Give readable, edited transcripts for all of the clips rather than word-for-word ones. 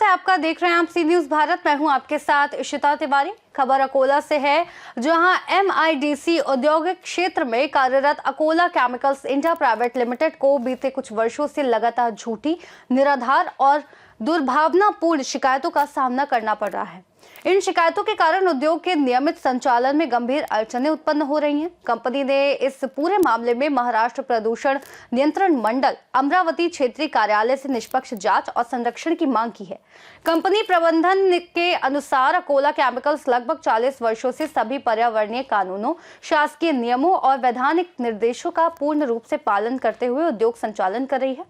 है आपका, देख रहे हैं आप सी न्यूज भारत। मैं हूं आपके साथ इशिता तिवारी। खबर अकोला से है, जहां MIDC औद्योगिक क्षेत्र में कार्यरत Akola chemicals India private limited को बीते कुछ वर्षों से लगातार झूठी, निराधार और दुर्भावनापूर्ण शिकायतों का सामना करना पड़ रहा है। इन शिकायतों के कारण उद्योग के नियमित संचालन में गंभीर अड़चनें उत्पन्न हो रही हैं। कंपनी ने इस पूरे मामले में महाराष्ट्र प्रदूषण नियंत्रण मंडल अमरावती क्षेत्रीय कार्यालय से निष्पक्ष जांच और संरक्षण की मांग की है। कंपनी प्रबंधन के अनुसार अकोला केमिकल्स लगभग 40 वर्षों से सभी पर्यावरणीय कानूनों, शासकीय नियमों और वैधानिक निर्देशों का पूर्ण रूप से पालन करते हुए उद्योग संचालन कर रही है।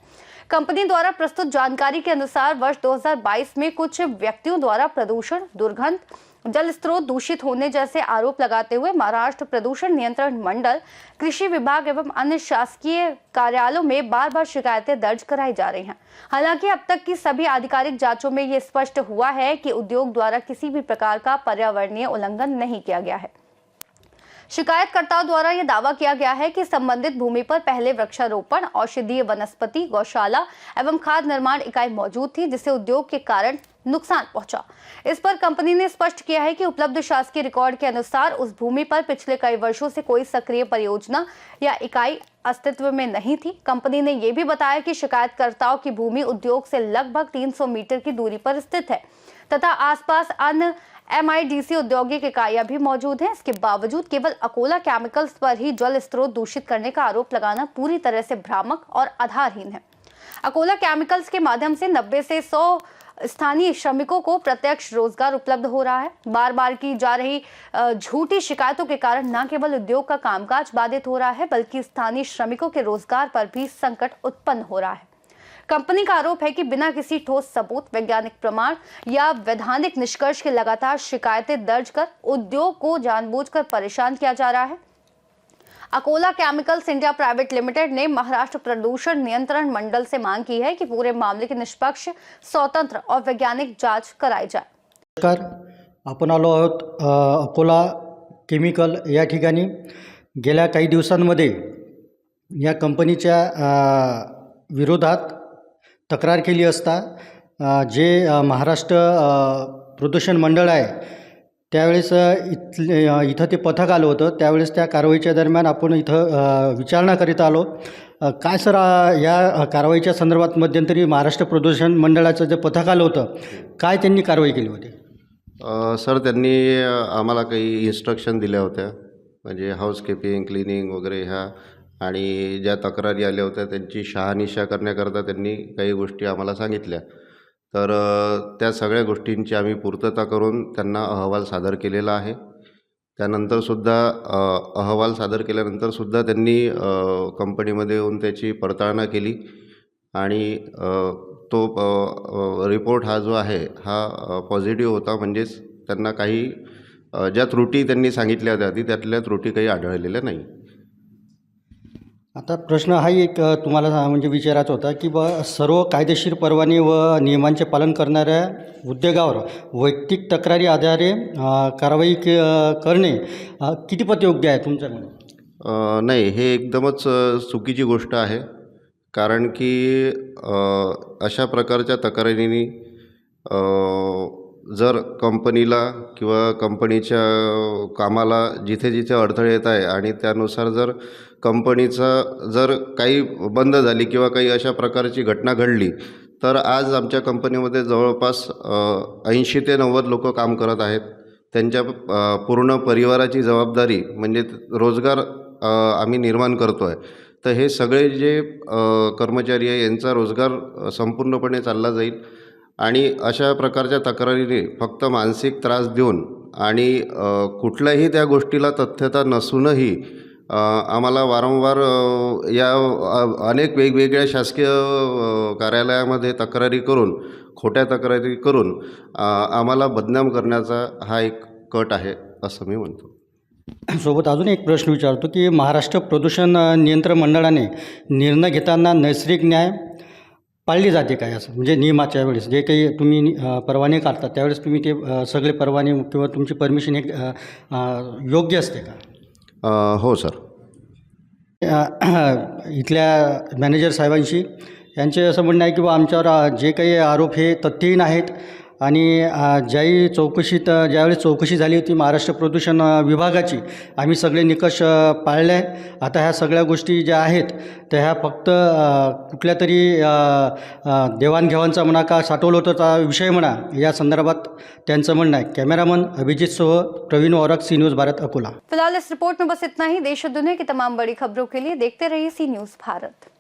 कंपनी द्वारा प्रस्तुत जानकारी के अनुसार वर्ष 2022 में कुछ व्यक्तियों द्वारा प्रदूषण, दुर्गंध, जल स्रोत दूषित होने जैसे आरोप लगाते हुए महाराष्ट्र प्रदूषण नियंत्रण मंडल, कृषि विभाग एवं अन्य शासकीय कार्यालयों में बार बार शिकायतें दर्ज कराई जा रही हैं। हालांकि अब तक की सभी आधिकारिक जांचों में ये स्पष्ट हुआ है कि उद्योग द्वारा किसी भी प्रकार का पर्यावरणीय उल्लंघन नहीं किया गया है। शिकायतकर्ताओं द्वारा यह दावा किया गया है कि संबंधित भूमि पर पहले वृक्षारोपण, औषधीय वनस्पति, गौशाला एवं खाद निर्माण इकाई मौजूद थी, जिससे उद्योग के कारण नुकसान पहुंचा। इस पर कंपनी ने स्पष्ट किया है कि उपलब्ध शासकीय रिकॉर्ड के अनुसार उस भूमि पर पिछले कई वर्षों से कोई सक्रिय परियोजना या इकाई अस्तित्व में नहीं थी। कंपनी ने यह भी बताया कि शिकायतकर्ताओं की भूमि उद्योग से लगभग 300 मीटर की दूरी पर स्थित है तथा आसपास अन्य MIDC औद्योगिक इकाइयां भी मौजूद हैं। इसके बावजूद केवल अकोला केमिकल्स पर ही जल स्रोत दूषित करने का आरोप लगाना पूरी तरह से भ्रामक और आधारहीन है। अकोला केमिकल्स के माध्यम से 90 से 100 स्थानीय श्रमिकों को प्रत्यक्ष रोजगार उपलब्ध हो रहा है। बार बार की जा रही झूठी शिकायतों के कारण न केवल उद्योग का कामकाज बाधित हो रहा है, बल्कि स्थानीय श्रमिकों के रोजगार पर भी संकट उत्पन्न हो रहा है। कंपनी का आरोप है कि बिना किसी ठोस सबूत, वैज्ञानिक प्रमाण या वैधानिक निष्कर्ष के लगातार शिकायतें दर्ज कर उद्योग को जानबूझकर परेशान किया जा रहा है। Akola chemicals India private limited ने महाराष्ट्र प्रदूषण नियंत्रण मंडल से मांग की है कि पूरे मामले की निष्पक्ष, स्वतंत्र और वैज्ञानिक जांच कराई जाए। नमस्कार, आपण आलो आहोत अकोला केमिकल या ठिकाणी। गेल्या काही दिवसांमध्ये या कंपनीच्या विरोधात तक्रार केली असता जे महाराष्ट्र प्रदूषण मंडळ आहे त्यावेळेस इथं ते पथक आलं होतं। त्यावेळेस त्या कारवाईच्या दरम्यान आपण इथं विचारणा करीत आलो। काय सर, या कारवाईच्या संदर्भात मध्यंतरी महाराष्ट्र प्रदूषण मंडळाचं जे पथक आलं होतं, काय त्यांनी कारवाई केली होती? सर, त्यांनी आम्हाला काही इन्स्ट्रक्शन दिल्या होत्या, म्हणजे हाऊसकीपिंग, क्लिनिंग वगैरे ह्या, आणि ज्या तक्रारी आल्या होत्या त्यांची शहानिशा करण्याकरता त्यांनी काही गोष्टी आम्हाला सांगितल्या। तर त्या सगळ्या गोष्टींची आम्ही पूर्तता करून त्यांना अहवाल सादर केलेला आहे। त्यानंतरसुद्धा अहवाल सादर केल्यानंतरसुद्धा त्यांनी कंपनीमध्ये येऊन त्याची पडताळणी केली आणि तो रिपोर्ट हा जो आहे हा पॉझिटिव्ह होता। म्हणजेच त्यांना काही ज्या त्रुटी त्यांनी सांगितल्या होत्या त्यातल्या त्रुटी काही आढळलेल्या नाही। आता प्रश्न हा एक तुम्हाला म्हणजे विचारायचा होता की सर्व कायदेशीर परवाने व नियमांचे पालन करणाऱ्या उद्योगावर वैयक्तिक तक्रारी आधारे कारवाई करणे कितीपत योग्य आहे तुमच्या मते? नाही, हे एकदमच चुकीची गोष्ट आहे। कारण की अशा प्रकारच्या तक्रारींनी जर कंपनीला किंवा कंपनीच्या कामाला जिथे जिथे अडथळे येत आहे आणि त्यानुसार जर कंपनीचा जर काही बंद झाली किंवा काही अशा प्रकारची घटना घडली तर आज आमच्या कंपनीमध्ये जवळपास 80 ते 90 लोक काम करत आहेत। त्यांच्या पूर्ण परिवाराची जबाबदारी म्हणजे रोजगार आम्ही निर्माण करतो आहे। तर हे सगळे जे कर्मचारी आहे यांचा रोजगार संपूर्णपणे चालला जाईल आणि अशा प्रकारच्या तक्रारीने फक्त मानसिक त्रास देऊन आणि कुठल्याही त्या गोष्टीला तथ्यता नसूनही आम्हाला वारंवार या अनेक वेगवेगळ्या शासकीय कार्यालयामध्ये तक्रारी करून, खोट्या तक्रारी करून आम्हाला बदनाम करण्याचा हा एक कट आहे असं मी म्हणतो। सोबत अजून एक प्रश्न विचारतो की महाराष्ट्र प्रदूषण नियंत्रण मंडळाने निर्णय घेताना नैसर्गिक न्याय पाळली जाते काय? असं म्हणजे नियमाच्या वेळेस जे काही तुम्ही परवाने काढता त्यावेळेस तुम्ही ते सगळे परवाने किंवा तुमची परमिशन एक योग्य असते का? हो सर। इथल्या मॅनेजर साहेबांशी यांचे असं म्हणणं आहे की बा आमच्यावर जे काही आरोप हे तथ्यहीन आहेत आणि ज्याही ज्यावेळेस चौकशी झाली होती महाराष्ट्र प्रदूषण विभागाची, आम्ही सगळे निकष पाळले आहे. आता ह्या सगळ्या गोष्टी ज्या आहेत तर ह्या फक्त कुठल्या तरी देवाणघेवाणचा म्हणा का साठवलोटाचा विषय म्हणा, या संदर्भात त्यांचं म्हणणं आहे. कॅमेरामन अभिजित सोह, प्रवीण औरख, सी न्यूज़ भारत, अकोला. फिलहाल इस रिपोर्ट में बस इतना ही। देश और दुनिया की तमाम बड़ी खबरों के लिए देखते रहिए सी न्यूज़ भारत।